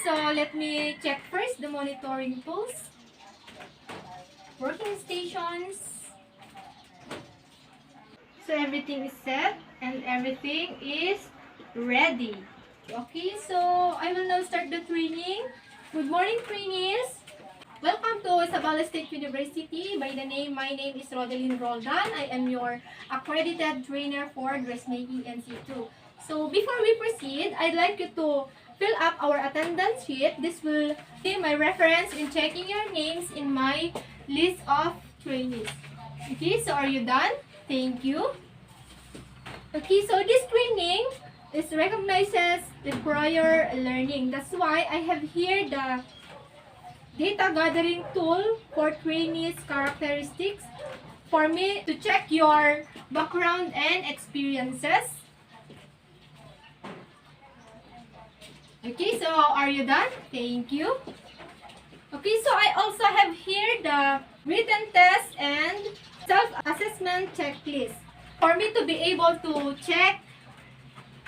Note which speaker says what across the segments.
Speaker 1: so let me check first the monitoring tools, working stations. So everything is set and everything is ready. Okay, so I will now start the training. Good morning, trainees. Welcome to Isabela State University. My name is Rodeline Roldan. I am your accredited trainer for Dressmaking NC2. So before we proceed, I'd like you to fill up our attendance sheet. This will be my reference in checking your names in my list of trainees. Okay, so are you done? Thank you. Okay, so this training is recognizes the prior learning. That's why I have here the data gathering tool for trainees characteristics for me to check your background and experiences. Okay, so are you done? Thank you. Okay, so I also have here the written test and self-assessment checklist for me to be able to check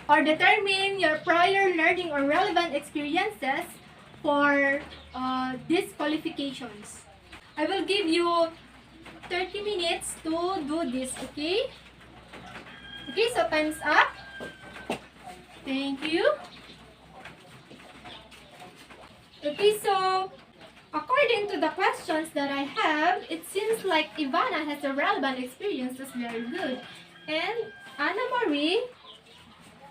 Speaker 1: or determine your prior learning or relevant experiences for these qualifications. I will give you 30 minutes to do this, okay? Okay, so time's up. Thank you. Okay, so according to the questions that I have, it seems like Ivana has a relevant experience. That's very good. And Anna Marie,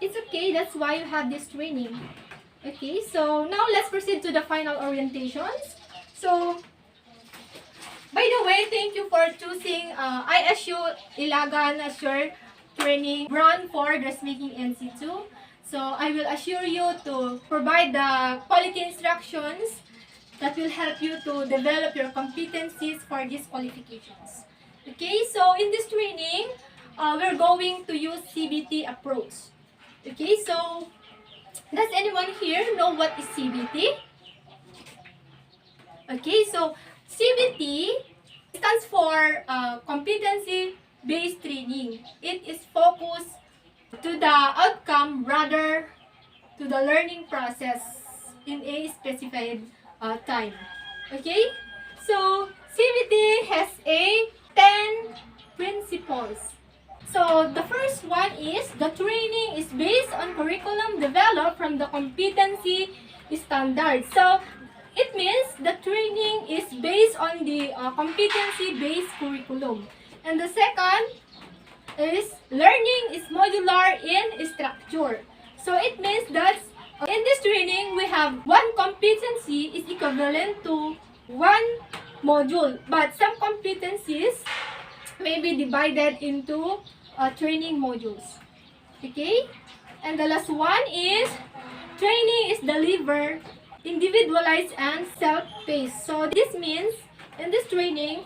Speaker 1: it's okay. That's why you have this training. Okay, so now let's proceed to the final orientations. So, by the way, thank you for choosing ISU Ilagan as your training run for Dressmaking NC2. So, I will assure you to provide the quality instructions that will help you to develop your competencies for these qualifications. Okay, so in this training, we're going to use CBT approach. Okay, so does anyone here know what is CBT? Okay, so CBT stands for competency-based training. It is focused to the outcome rather to the learning process in a specified time. Okay, so CBT has a 10 principles. So the first one is the training is based on curriculum developed from the competency standards. So it means the training is based on the competency-based curriculum. And the second is learning is modular in structure. So it means that in this training we have one competency is equivalent to one module, but some competencies may be divided into training modules. Okay? And the last one is training is delivered individualized and self-paced. So this means in this training,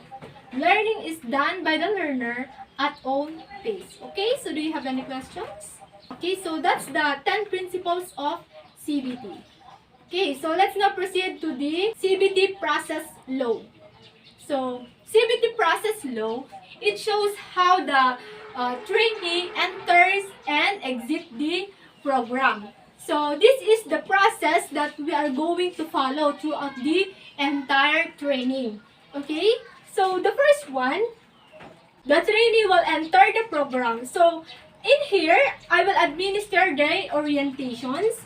Speaker 1: learning is done by the learner at own pace. Okay? So do you have any questions? Okay, so that's the 10 principles of CBT. Okay, so let's now proceed to the CBT Process Load. So CBT Process Load, it shows how the trainee enters and exits the program. So this is the process that we are going to follow throughout the entire training. Okay? So the first one, the trainee will enter the program. So in here, I will administer the orientations.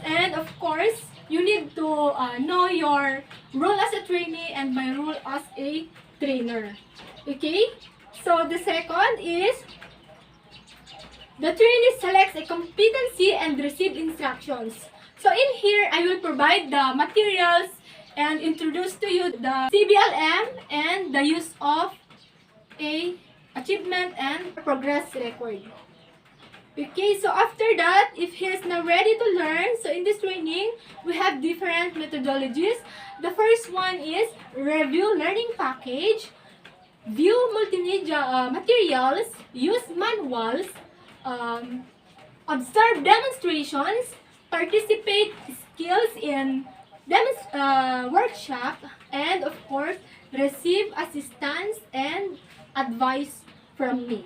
Speaker 1: And of course, you need to know your role as a trainee and my role as a trainer. Okay? So the second is the trainee selects a competency and receive instructions. So in here, I will provide the materials and introduce to you the CVLM and the use of a achievement and progress record. Okay, so after that, if he is now ready to learn, so in this training, we have different methodologies. The first one is review learning package, view multimedia materials, use manuals, observe demonstrations, participate skills in workshop, and of course, receive assistance and advice from me.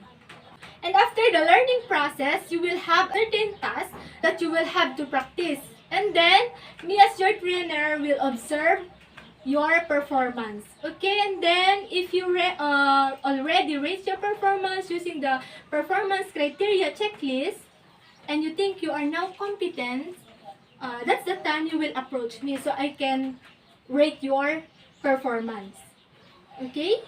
Speaker 1: And after the learning process, you will have certain tasks that you will have to practice. And then, me as your trainer will observe your performance. Okay, and then if you already raised your performance using the performance criteria checklist, and you think you are now competent, that's the time you will approach me so I can rate your performance. Okay?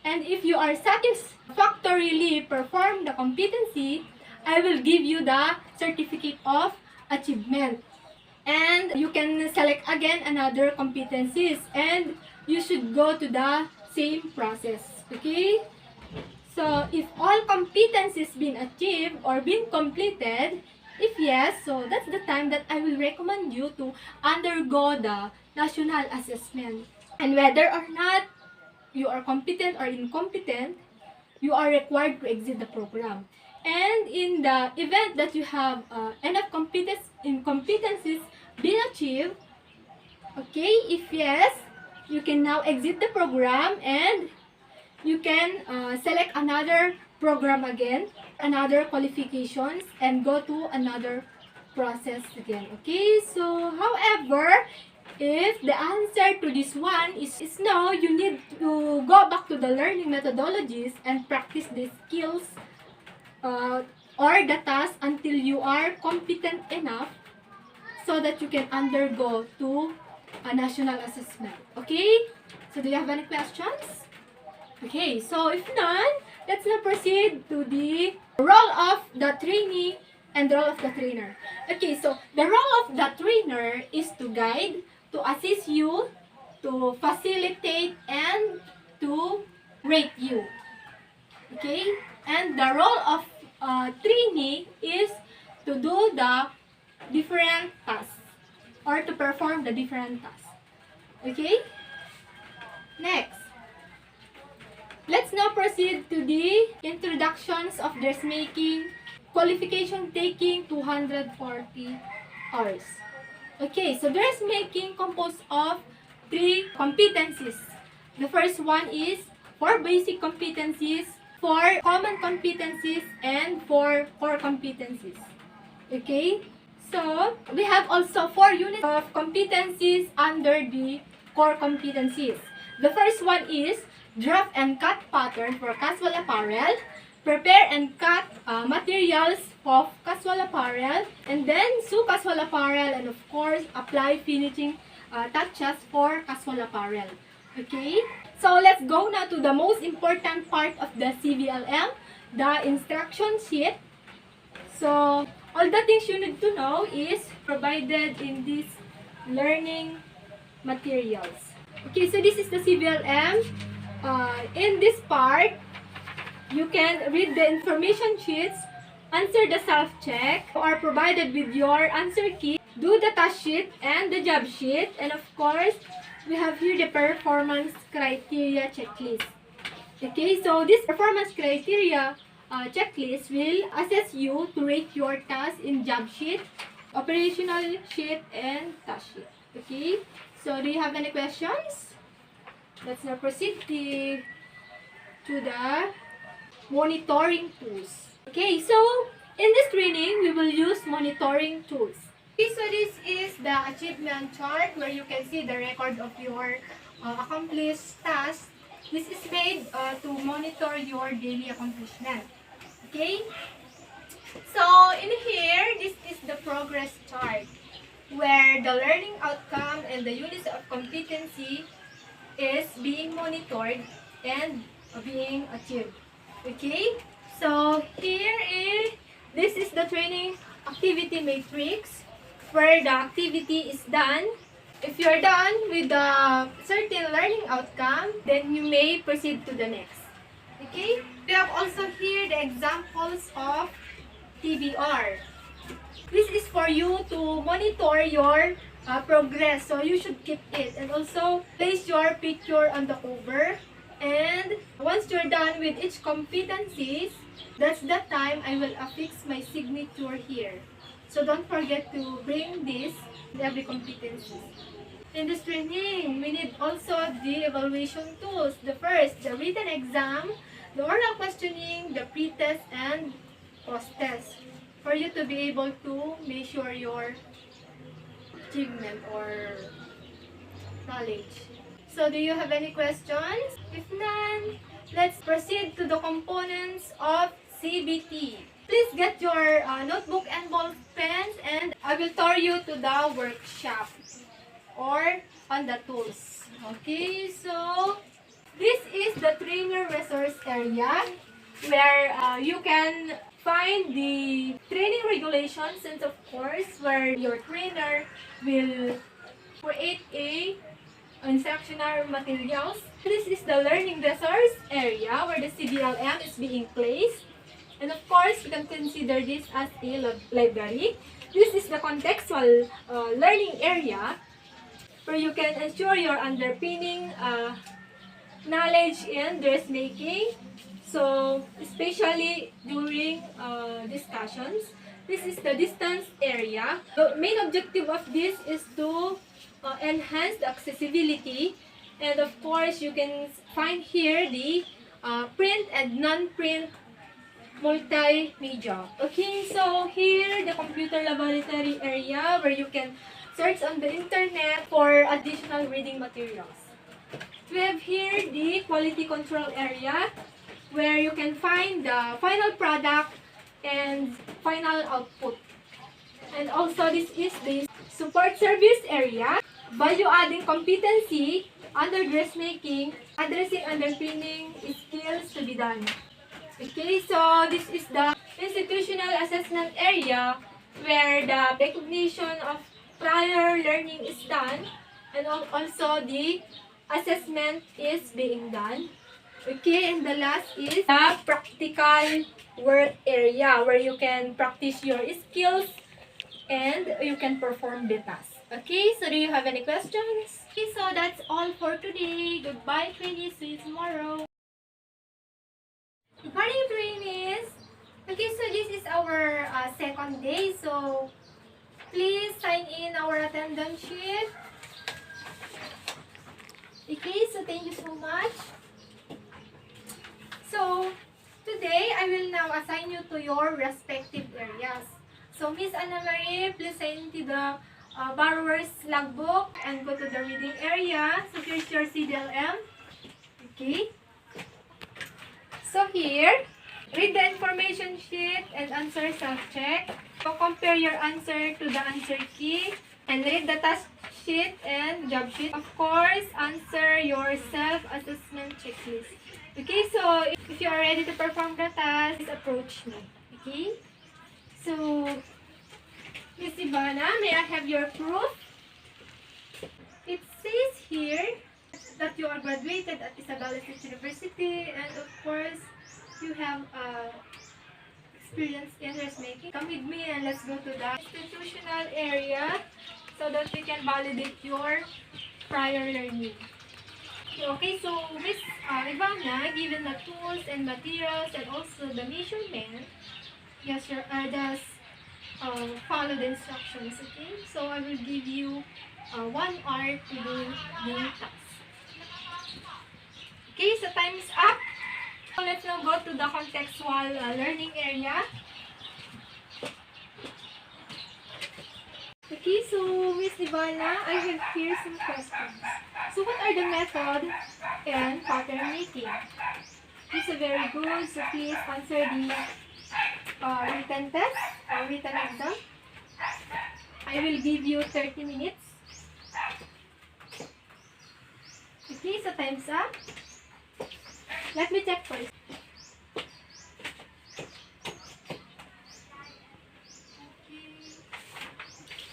Speaker 1: And if you are satisfactorily perform the competency, I will give you the certificate of achievement. And you can select again another competencies, and you should go to the same process. Okay? So, if all competencies been achieved or been completed, if yes, so that's the time that I will recommend you to undergo the national assessment. And whether or not you are competent or incompetent, you are required to exit the program. And in the event that you have enough competencies been achieved, okay, if yes, you can now exit the program and you can select another program again, another qualifications, and go to another process again. Okay, so however, if the answer to this one is no, you need to go back to the learning methodologies and practice the skills or the task until you are competent enough so that you can undergo to a national assessment. Okay, so do you have any questions? Okay, so if none, let's now proceed to the role of the trainee and the role of the trainer. Okay, so the role of the trainer is to guide, to assist you, to facilitate, and to rate you. Okay, and the role of trainee is to do the different tasks or to perform the different tasks. Okay, next. Let's now proceed to the introductions of dressmaking qualification taking 240 hours. Okay, so dressmaking composed of 3 competencies. The first one is 4 basic competencies, 4 common competencies, and 4 core competencies. Okay, so we have also 4 units of competencies under the core competencies. The first one is draft and cut pattern for casual apparel, prepare and cut materials of casual apparel, and then sew casual apparel, and of course, apply finishing touches for casual apparel. Okay? So, let's go now to the most important part of the CVLM, the instruction sheet. So, all the things you need to know is provided in these learning materials. Okay, so this is the CVLM. In this part, you can read the information sheets, answer the self-check, or provided with your answer key, do the task sheet and the job sheet, and of course, we have here the performance criteria checklist. Okay, so this performance criteria checklist will assess you to rate your task in job sheet, operational sheet, and task sheet. Okay, so do you have any questions? Let's now proceed to the monitoring tools. Okay, so in this training, we will use monitoring tools. Okay, so this is the achievement chart where you can see the record of your accomplished tasks. This is made to monitor your daily accomplishment. Okay, so in here, this is the progress chart where the learning outcome and the units of competency is being monitored and being achieved. Okay, so this is the training activity matrix where the activity is done. If you are done with the certain learning outcome, then you may proceed to the next. Okay, we have also here the examples of TBR. This is for you to monitor your progress, so you should keep it, and also place your picture on the cover. And once you're done with each competencies, that's the time I will affix my signature here. So don't forget to bring this in every competency. In this training, we need also the evaluation tools. The first, the written exam, the oral questioning, the pre-test, and post-test, for you to be able to measure your achievement or knowledge. So do you have any questions? If none, let's proceed to the components of CBT. Please get your notebook and ball pens, and I will tour you to the workshop or on the tools. Okay, so this is the trainer resource area where you can find the training regulations, and of course where your trainer will create a instructional materials. This is the learning resource area where the CVLM is being placed. And of course, you can consider this as a library. This is the contextual learning area where you can ensure your underpinning knowledge in dressmaking. So, especially during discussions, this is the distance area. The main objective of this is to enhance the accessibility, and of course, you can find here the print and non-print multimedia. Okay, so here the computer laboratory area where you can search on the internet for additional reading materials. We have here the quality control area where you can find the final product and final output. And also this is the support service area, value-adding competency under dressmaking, addressing underpinning skills to be done. Okay, so this is the institutional assessment area where the recognition of prior learning is done, and also the assessment is being done. Okay, and the last is the practical work area where you can practice your skills and you can perform the task. Okay, so do you have any questions? Okay, so that's all for today. Goodbye, trainees. See you tomorrow. Good morning, trainees. Okay, so this is our second day. So please sign in our attendance sheet. Okay, so thank you so much. So today I will now assign you to your respective areas. So Miss Anna Marie, please sign to the borrower's logbook and go to the reading area. So here's your CVLM. Okay. So here, read the information sheet and answer self-check. So compare your answer to the answer key and read the task sheet and job sheet. Of course, answer your self-assessment checklist. Okay, so if you are ready to perform the task, please approach me. Okay? So, Miss Ivana, may I have your proof? It says here that you are graduated at Isabela State University, and of course, you have experience in dressmaking. Come with me and let's go to the institutional area so that we can validate your prior learning. Okay, so Miss Ivana, given the tools and materials and also the measurement, yes, just follow the instructions. Okay, so I will give you 1 hour to do the task. Okay, so time is up. So let's now go to the contextual learning area. Okay, so Miss Ivana, I have here some questions. So what are the method and pattern making? This is very good, so please answer the written test or written exam. I will give you 30 minutes. Okay, so time's up. Let me check first.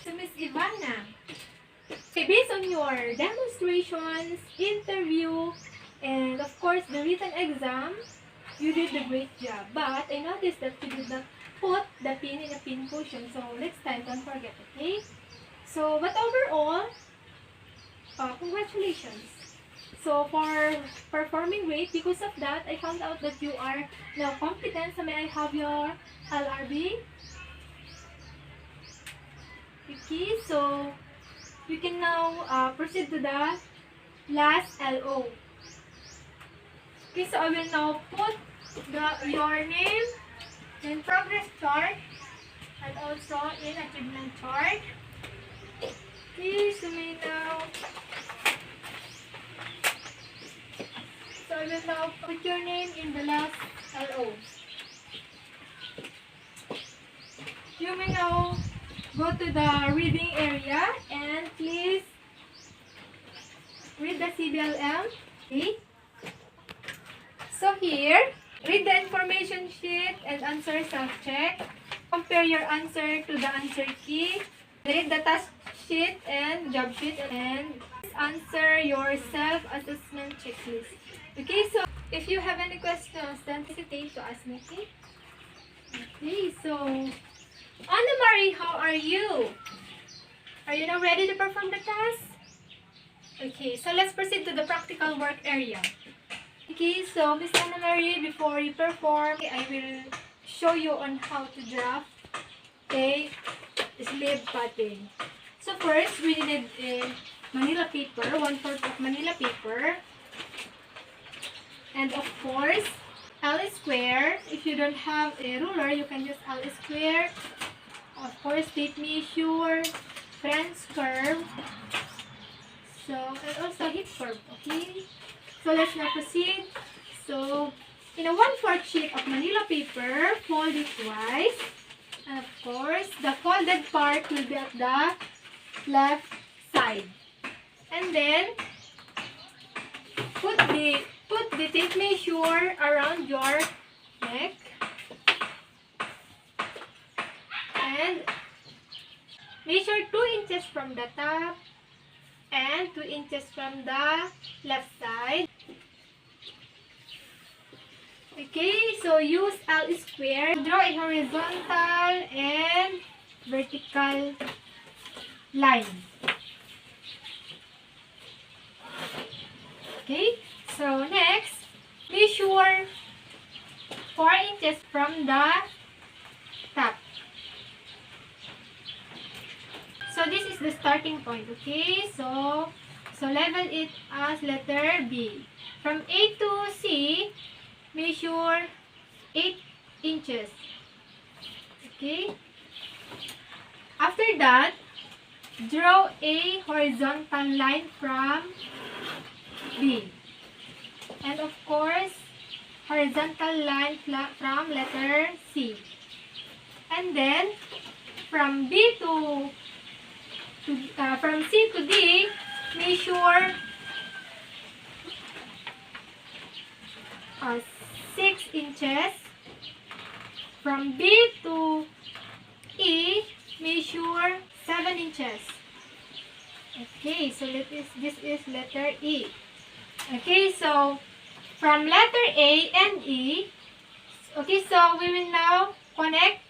Speaker 1: So Miss Ivana, okay, based on your demonstrations, interview, and of course the written exam, you did a great job. But I noticed that you did not put the pin in a pin cushion. So next time, don't forget, okay? So, but overall, congratulations. So for performing great, because of that, I found out that you are now competent. So may I have your LRB? Okay, so you can now proceed to the last LO. Okay, so I will now put your name in progress chart and also in achievement chart. Okay, so may now. So I will now put your name in the last LO. You may now go to the reading area and please read the CVLM. Okay. So here, read the information sheet and answer self-check. Compare your answer to the answer key. Read the task sheet and job sheet and answer your self-assessment checklist. Okay, so if you have any questions, don't hesitate to ask me. Okay, so Anna Marie, how are you? Are you now ready to perform the task? Okay, so let's proceed to the practical work area. Okay, so Miss Anna Marie, before you perform, I will show you on how to draft a sleeve pattern. So first, we need a Manila paper, 1/4 of Manila paper. And of course, L square. If you don't have a ruler, you can use L square. Of course, tape measure, French curve. So, and also hip curve, okay? So, let's now proceed. So, in a 1/4 sheet of Manila paper, fold it twice. And of course, the folded part will be at the left side. And then, put the tape measure around your neck. And measure 2 inches from the top and 2 inches from the left side. Okay, so use L square. Draw a horizontal and vertical line. Okay, so next, measure 4 inches from the top. So this is the starting point, okay? So level it as letter B. From A to C, measure 8 inches. Okay? After that, draw a horizontal line from B. And of course, horizontal line from letter C. And then, from from C to D, measure 6 inches. From B to E, measure 7 inches. Okay, so this is letter E. Okay, so from letter A and E, okay, so we will now connect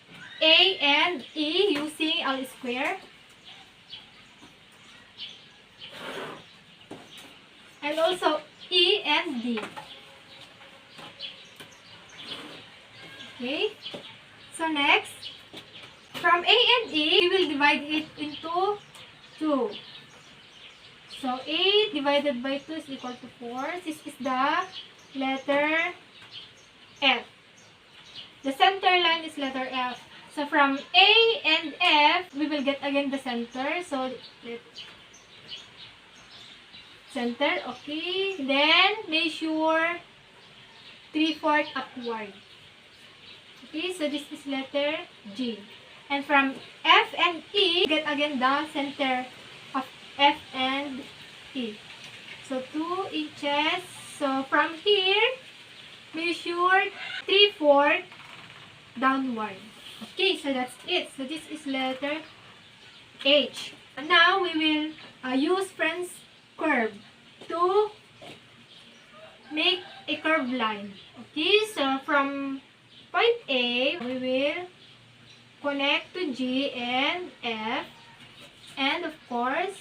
Speaker 1: A and E using L square. And also E and D. Okay. So next, from A and E, we will divide it into 2. So 8 divided by 2 is equal to 4. This is the letter F. The center line is letter F. So from A and F, we will get again the center. So let's center, okay. Then measure 3/4 upward. Okay, so this is letter G. And from F and E, get again the center of F and E. So 2 inches. So from here, measure 3/4 downward. Okay, so that's it. So this is letter H. And now we will use French curve to make a curved line. Okay, so from point A, we will connect to G and F, and of course,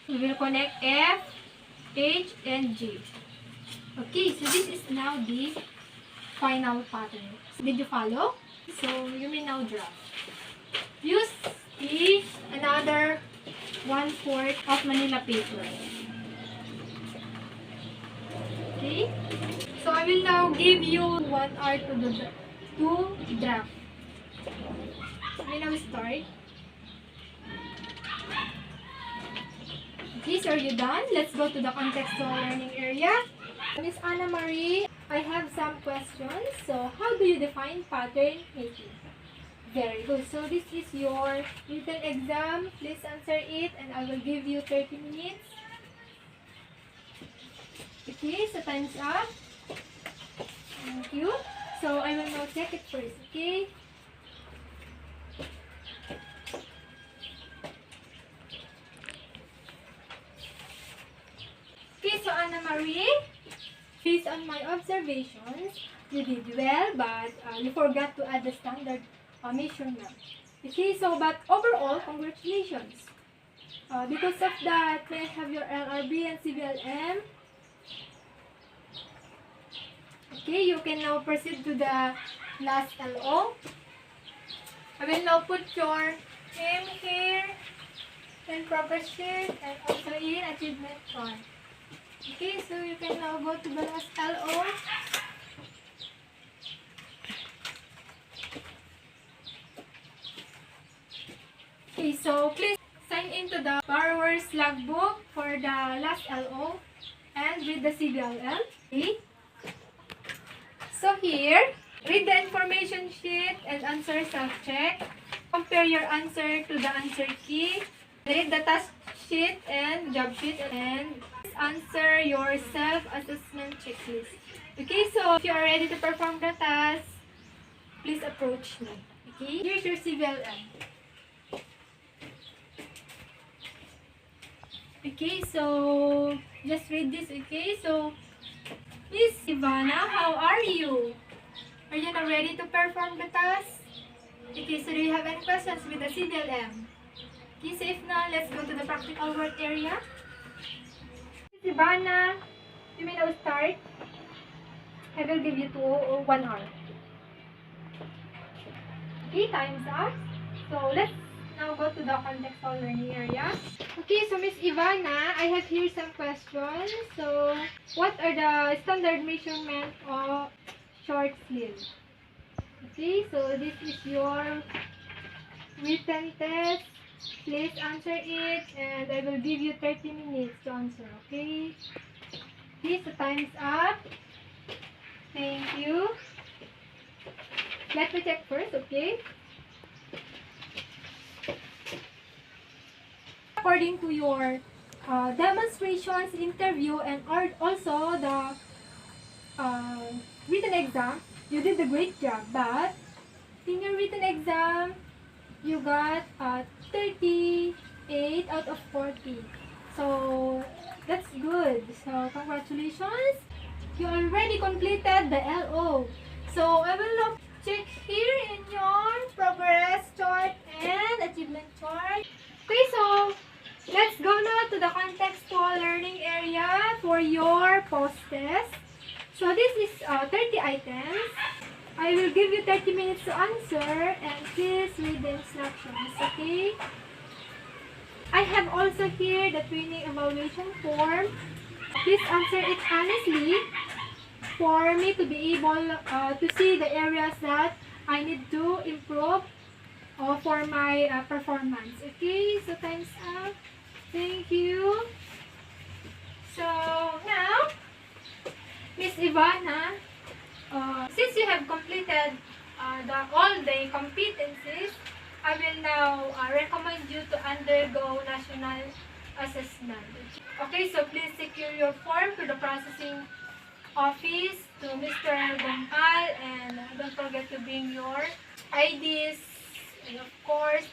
Speaker 1: we will connect F, H, and G. Okay, so this is now the final pattern. Did you follow? So you may now draw. Use another 1/4 of Manila paper. Okay? So I will now give you 1 hour to draft. We now start. Okay, so are you done? Let's go to the contextual learning area. Miss Anna Marie, I have some questions. So, how do you define pattern making? Very good. So, this is your written exam. Please answer it and I will give you 30 minutes. Okay, so time's up. Thank you. So, I will now check it first, okay? Okay, so Anna Marie, based on my observations, you did well, but you forgot to add the standard measurement. Okay, so but overall, congratulations. Because of that, may I have your LRB and CVLM? Okay, you can now proceed to the last LO. I will now put your name here, and progress sheet, and also in achievement chart. Okay, so you can now go to the last LO. Okay, so please sign into the borrower's logbook for the last LO and read the CVLM. Okay. So here, read the information sheet and answer self-check. Compare your answer to the answer key. Read the task sheet and job sheet and answer your self-assessment checklist. Okay, so if you are ready to perform the task, please approach me. Okay, here's your CVLM. Okay, so just read this. Okay, so Miss Ivana, how are you? Are you now ready to perform the task? Okay, so do you have any questions with the CVLM? Okay, so if not, let's go to the practical work area. Miss Ivana, you may now start. I will give you 1 hour. Okay, time's up. So let's now go to the contextual learning area. Okay, so Miss Ivana, I have here some questions. So, what are the standard measurement of short sleeve? Okay, so this is your written test. Please answer it and I will give you 30 minutes to answer, okay? Okay, so time's up. Thank you. Let me check first, okay? According to your demonstrations, interview, and also the written exam, you did a great job. But in your written exam, you got 38 out of 40. So that's good. So congratulations. You already completed the LO. So I will now check here in your progress chart and achievement chart. Okay, so let's go now to the contextual learning area for your post-test. So this is 30 items. I will give you 30 minutes to answer and please read the instructions, okay? I have also here the training evaluation form. Please answer it honestly for me to be able to see the areas that I need to improve for my performance. Okay, so time's up. Thank you. So now, Miss Ivana, since you have completed all the competencies, I will now recommend you to undergo national assessment. Okay, so please secure your form to the processing office to Mr. Gompal and don't forget to bring your IDs and of course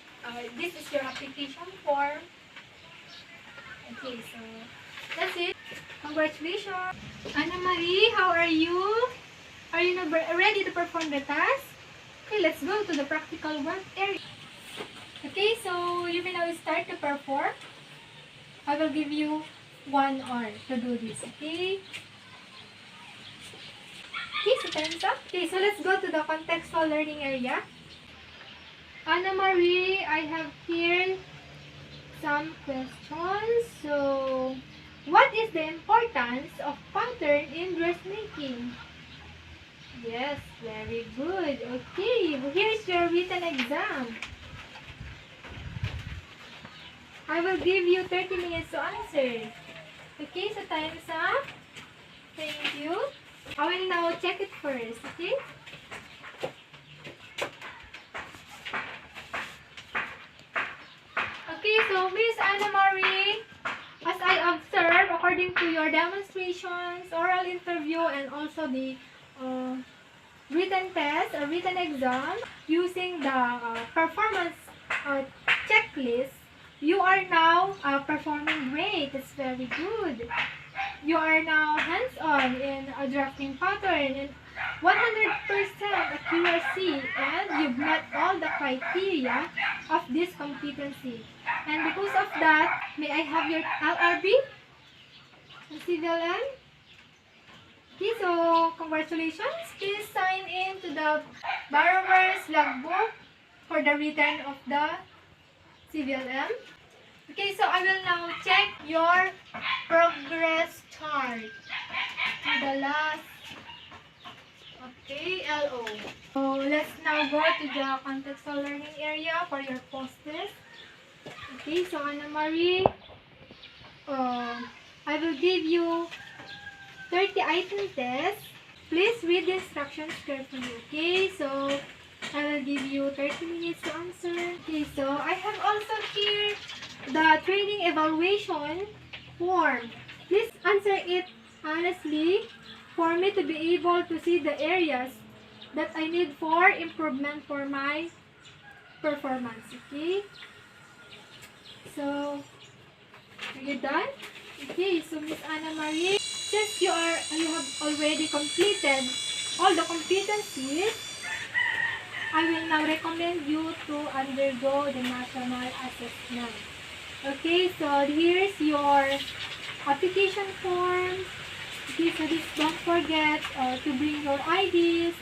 Speaker 1: this is your application form. Okay, so that's it. Congratulations. Anna Marie, how are you? Are you now ready to perform the task? Okay, let's go to the practical work area. Okay, so you may now start to perform. I will give you 1 hour to do this, okay? Okay, so time's up. Okay, so let's go to the contextual learning area. Anna Marie, I have here some questions. So, what is the importance of pattern in dressmaking? Yes, very good. Okay, here's your written exam. I will give you 30 minutes to answer. here. Okay, so time is up. Thank you. I will now check it first, okay? Okay, so Miss Anna Marie, as I observe, according to your demonstrations, oral interview, and also the written test or written exam, using the performance checklist, you are now performing great. It's very good. You are now hands-on in a drafting pattern and 100% accuracy, and you've met all the criteria of this competency. And because of that, may I have your LRB and CVLM? Okay, so congratulations. Please sign in to the borrower's logbook for the return of the CVLM. Okay, so I will now check your progress chart to the last. Okay, LO. So let's now go to the contextual learning area for your post-test. Okay, so Anna Marie, I will give you 30 item test. Please read the instructions carefully. Okay, so I will give you 30 minutes to answer. Okay, so I have also here the training evaluation form. Please answer it honestly for me to be able to see the areas that I need for improvement for my performance. Okay, so are you done? Okay, so Miss Anna Marie, since you have already completed all the competencies, I will now recommend you to undergo the national assessment. Okay, so here's your application form. Okay, so don't forget to bring your IDs